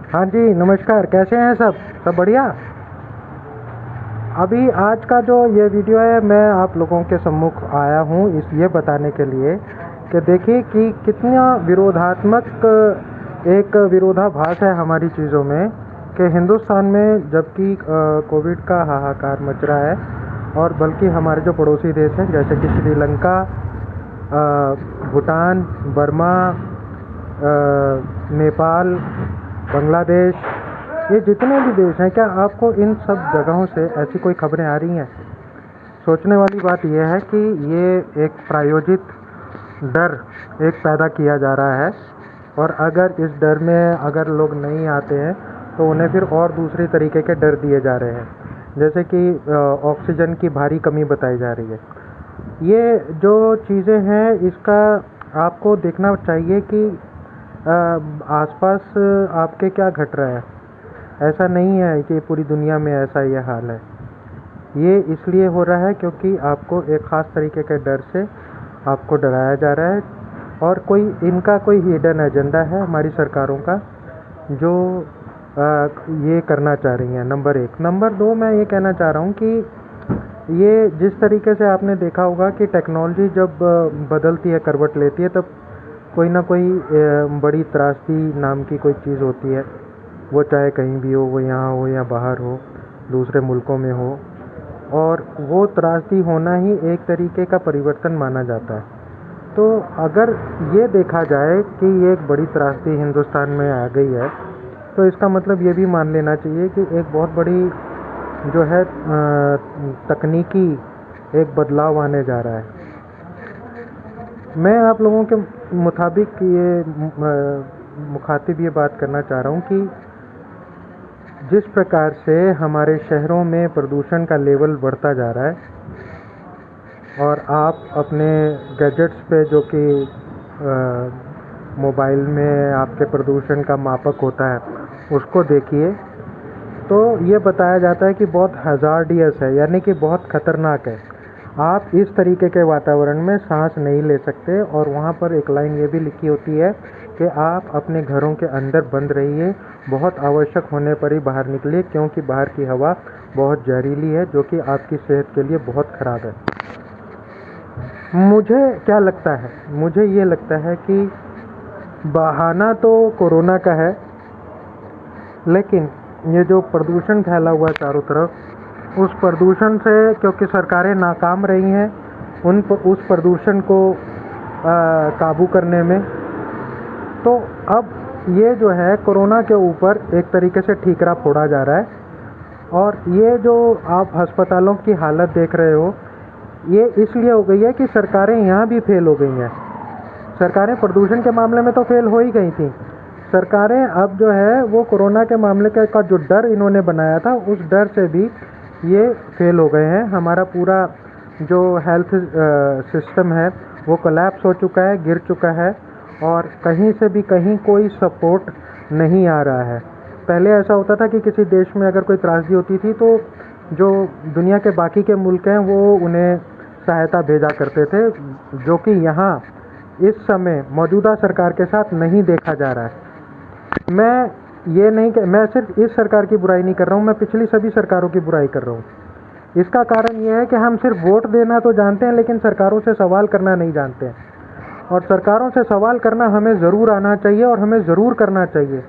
हाँ जी, नमस्कार। कैसे हैं सब? सब बढ़िया? अभी आज का जो ये वीडियो है, मैं आप लोगों के सम्मुख आया हूँ ये बताने के लिए कि देखिए कि कितना विरोधात्मक एक विरोधाभास है हमारी चीज़ों में कि हिंदुस्तान में जबकि कोविड का हाहाकार मच रहा है, और बल्कि हमारे जो पड़ोसी देश हैं जैसे कि श्रीलंका, भूटान, बर्मा, नेपाल, बांग्लादेश, ये जितने भी देश हैं, क्या आपको इन सब जगहों से ऐसी कोई खबरें आ रही हैं? सोचने वाली बात यह है कि ये एक प्रायोजित डर एक पैदा किया जा रहा है, और अगर इस डर में अगर लोग नहीं आते हैं तो उन्हें फिर और दूसरी तरीके के डर दिए जा रहे हैं, जैसे कि ऑक्सीजन की भारी कमी बताई जा रही है। ये जो चीज़ें हैं, इसका आपको देखना चाहिए कि आसपास आपके क्या घट रहा है। ऐसा नहीं है कि पूरी दुनिया में ऐसा ये हाल है। ये इसलिए हो रहा है क्योंकि आपको एक ख़ास तरीके के डर से आपको डराया जा रहा है, और इनका कोई हिडन एजेंडा है हमारी सरकारों का, जो ये करना चाह रही हैं। नंबर एक। नंबर दो, मैं ये कहना चाह रहा हूँ कि ये जिस तरीके से आपने देखा होगा कि टेक्नोलॉजी जब बदलती है, करवट लेती है, तब कोई ना कोई बड़ी त्रासदी नाम की कोई चीज़ होती है। वो चाहे कहीं भी हो, वो यहाँ हो या बाहर हो, दूसरे मुल्कों में हो, और वो त्रासदी होना ही एक तरीके का परिवर्तन माना जाता है। तो अगर ये देखा जाए कि ये एक बड़ी त्रासदी हिंदुस्तान में आ गई है, तो इसका मतलब ये भी मान लेना चाहिए कि एक बहुत बड़ी जो है तकनीकी एक बदलाव आने जा रहा है। मैं आप लोगों के मुताबिक मुखातिब ये बात करना चाह रहा हूँ कि जिस प्रकार से हमारे शहरों में प्रदूषण का लेवल बढ़ता जा रहा है, और आप अपने गैजेट्स पे जो कि मोबाइल में आपके प्रदूषण का मापक होता है उसको देखिए, तो ये बताया जाता है कि बहुत हज़ार्डियस है, यानी कि बहुत ख़तरनाक है। आप इस तरीके के वातावरण में सांस नहीं ले सकते, और वहाँ पर एक लाइन ये भी लिखी होती है कि आप अपने घरों के अंदर बंद रहिए, बहुत आवश्यक होने पर ही बाहर निकलिए, क्योंकि बाहर की हवा बहुत जहरीली है, जो कि आपकी सेहत के लिए बहुत ख़राब है। मुझे क्या लगता है? मुझे ये लगता है कि बहाना तो कोरोना का है, लेकिन ये जो प्रदूषण फैला हुआ है चारों तरफ, उस प्रदूषण से क्योंकि सरकारें नाकाम रही हैं उस प्रदूषण को काबू करने में, तो अब ये जो है कोरोना के ऊपर एक तरीके से ठीकरा फोड़ा जा रहा है। और ये जो आप अस्पतालों की हालत देख रहे हो, ये इसलिए हो गई है कि सरकारें यहाँ भी फेल हो गई हैं। सरकारें प्रदूषण के मामले में तो फेल हो ही गई थी, सरकारें अब जो है वो कोरोना के मामले का जो डर इन्होंने बनाया था, उस डर से भी ये फेल हो गए हैं। हमारा पूरा जो हेल्थ सिस्टम है वो कोलैप्स हो चुका है, गिर चुका है, और कहीं से भी कहीं कोई सपोर्ट नहीं आ रहा है। पहले ऐसा होता था कि किसी देश में अगर कोई त्रासदी होती थी तो जो दुनिया के बाकी के मुल्क हैं वो उन्हें सहायता भेजा करते थे, जो कि यहाँ इस समय मौजूदा सरकार के साथ नहीं देखा जा रहा है। मैं सिर्फ इस सरकार की बुराई नहीं कर रहा हूँ, मैं पिछली सभी सरकारों की बुराई कर रहा हूँ। इसका कारण यह है कि हम सिर्फ वोट देना तो जानते हैं, लेकिन सरकारों से सवाल करना नहीं जानते हैं। और सरकारों से सवाल करना हमें ज़रूर आना चाहिए, और हमें ज़रूर करना चाहिए।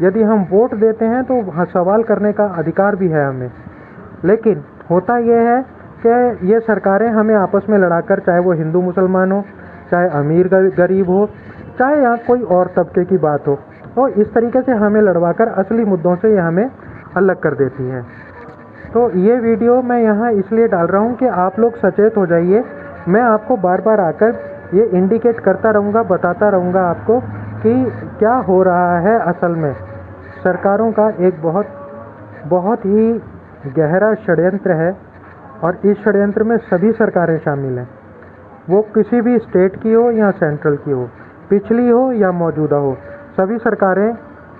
यदि हम वोट देते हैं तो सवाल करने का अधिकार भी है हमें, लेकिन होता यह है कि ये सरकारें हमें आपस में लड़ाकर, चाहे वो हिंदू मुसलमान हो, चाहे अमीर गरीब हो, चाहे यहाँ कोई और तबके की बात हो, तो इस तरीके से हमें लड़वाकर असली मुद्दों से ये हमें अलग कर देती हैं। तो ये वीडियो मैं यहाँ इसलिए डाल रहा हूँ कि आप लोग सचेत हो जाइए। मैं आपको बार बार आकर ये इंडिकेट करता रहूँगा, बताता रहूँगा आपको कि क्या हो रहा है असल में। सरकारों का एक बहुत ही गहरा षड्यंत्र है, और इस षड्यंत्र में सभी सरकारें शामिल हैं, वो किसी भी स्टेट की हो या सेंट्रल की हो, पिछली हो या मौजूदा हो, सभी सरकारें,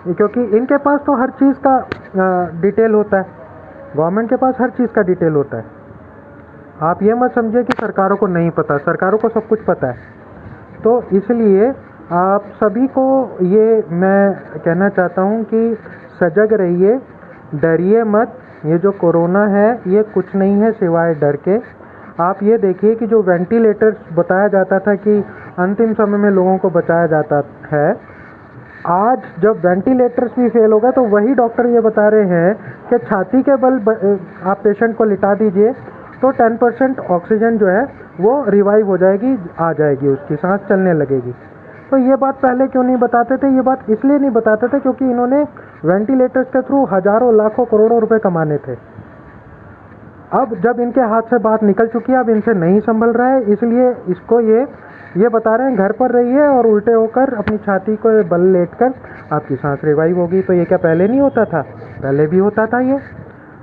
क्योंकि इनके पास तो हर चीज़ का डिटेल होता है, गवर्नमेंट के पास हर चीज़ का डिटेल होता है। आप ये मत समझिए कि सरकारों को नहीं पता, सरकारों को सब कुछ पता है। तो इसलिए आप सभी को ये मैं कहना चाहता हूँ कि सजग रहिए, डरिए मत। ये जो कोरोना है ये कुछ नहीं है सिवाय डर के। आप ये देखिए कि जो वेंटिलेटर्स बताया जाता था कि अंतिम समय में लोगों को बचाया जाता है, आज जब वेंटिलेटर्स भी फेल हो गए तो वही डॉक्टर ये बता रहे हैं कि छाती के बल आप पेशेंट को लिटा दीजिए तो 10% ऑक्सीजन जो है वो रिवाइव हो जाएगी, आ जाएगी, उसकी सांस चलने लगेगी। तो ये बात पहले क्यों नहीं बताते थे? ये बात इसलिए नहीं बताते थे क्योंकि इन्होंने वेंटिलेटर्स के थ्रू हजारों लाखों करोड़ों रुपए कमाने थे। अब जब इनके हाथ से बात निकल चुकी है, अब इनसे नहीं संभल रहा है, इसलिए इसको ये बता रहे हैं घर पर रहिए और उल्टे होकर अपनी छाती को बल लेटकर आपकी सांस रिवाइव होगी। तो ये क्या पहले नहीं होता था? पहले भी होता था ये,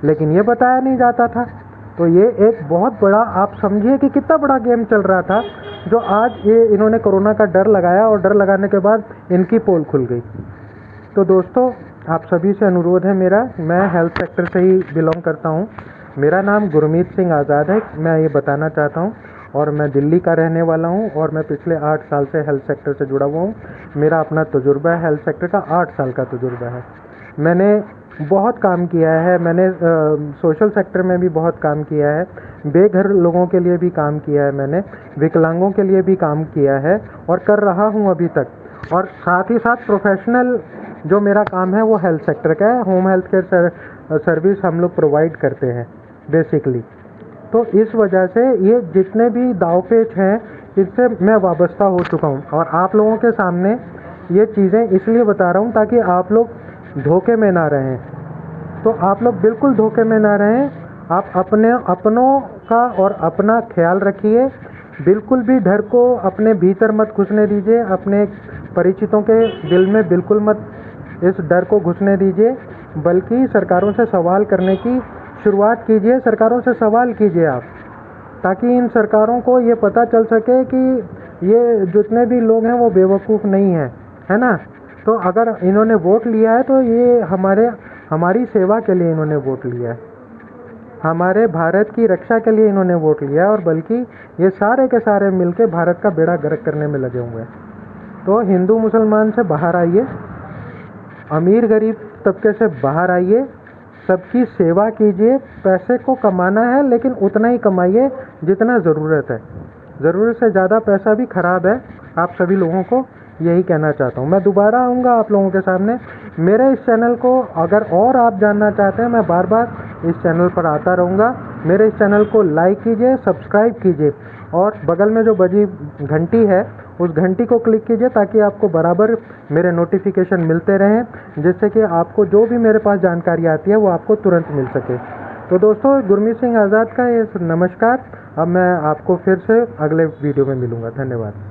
लेकिन ये बताया नहीं जाता था। तो ये एक बहुत बड़ा, आप समझिए कि कितना बड़ा गेम चल रहा था, जो आज ये इन्होंने कोरोना का डर लगाया और डर लगाने के बाद इनकी पोल खुल गई। तो दोस्तों, आप सभी से अनुरोध है मेरा, मैं हेल्थ सेक्टर से ही बिलोंग करता हूँ। मेरा नाम गुरमीत सिंह आज़ाद है, मैं ये बताना चाहता हूँ, और मैं दिल्ली का रहने वाला हूँ और मैं पिछले 8 साल से हेल्थ सेक्टर से जुड़ा हुआ हूँ। मेरा अपना तजुर्बा है, हेल्थ सेक्टर का 8 साल का तजुर्बा है। मैंने बहुत काम किया है, मैंने सोशल सेक्टर में भी बहुत काम किया है, बेघर लोगों के लिए भी काम किया है, मैंने विकलांगों के लिए भी काम किया है और कर रहा हूँ अभी तक। और साथ ही साथ प्रोफेशनल जो मेरा काम है वो हेल्थ सेक्टर का है। होम हेल्थ केयर सर्विस हम लोग प्रोवाइड करते हैं बेसिकली। तो इस वजह से ये जितने भी दाव पेच हैं इससे मैं वाबस्ता हो चुका हूँ और आप लोगों के सामने ये चीज़ें इसलिए बता रहा हूँ ताकि आप लोग धोखे में ना रहें। तो आप लोग बिल्कुल धोखे में ना रहें, आप अपनों का और अपना ख्याल रखिए। बिल्कुल भी डर को अपने भीतर मत घुसने दीजिए, अपने परिचितों के दिल में बिल्कुल मत इस डर को घुसने दीजिए, बल्कि सरकारों से सवाल करने की शुरुआत कीजिए। सरकारों से सवाल कीजिए आप, ताकि इन सरकारों को ये पता चल सके कि ये जितने भी लोग हैं वो बेवकूफ़ नहीं हैं, है ना। तो अगर इन्होंने वोट लिया है तो ये हमारी सेवा के लिए इन्होंने वोट लिया है, हमारे भारत की रक्षा के लिए इन्होंने वोट लिया है, और बल्कि ये सारे के सारे मिलके भारत का बेड़ा गर्क करने में लगे हुए हैं। तो हिंदू मुसलमान से बाहर आइए, अमीर गरीब तबके से बाहर आइए, सबकी सेवा कीजिए। पैसे को कमाना है लेकिन उतना ही कमाइए जितना ज़रूरत है, ज़रूरत से ज़्यादा पैसा भी ख़राब है। आप सभी लोगों को यही कहना चाहता हूँ। मैं दोबारा आऊँगा आप लोगों के सामने। मेरे इस चैनल को अगर और आप जानना चाहते हैं, मैं बार बार इस चैनल पर आता रहूँगा। मेरे इस चैनल को लाइक कीजिए, सब्सक्राइब कीजिए और बगल में जो बजी घंटी है उस घंटी को क्लिक कीजिए ताकि आपको बराबर मेरे नोटिफिकेशन मिलते रहें, जिससे कि आपको जो भी मेरे पास जानकारी आती है वो आपको तुरंत मिल सके। तो दोस्तों, गुरमीत सिंह आज़ाद का ये नमस्कार। अब मैं आपको फिर से अगले वीडियो में मिलूँगा। धन्यवाद।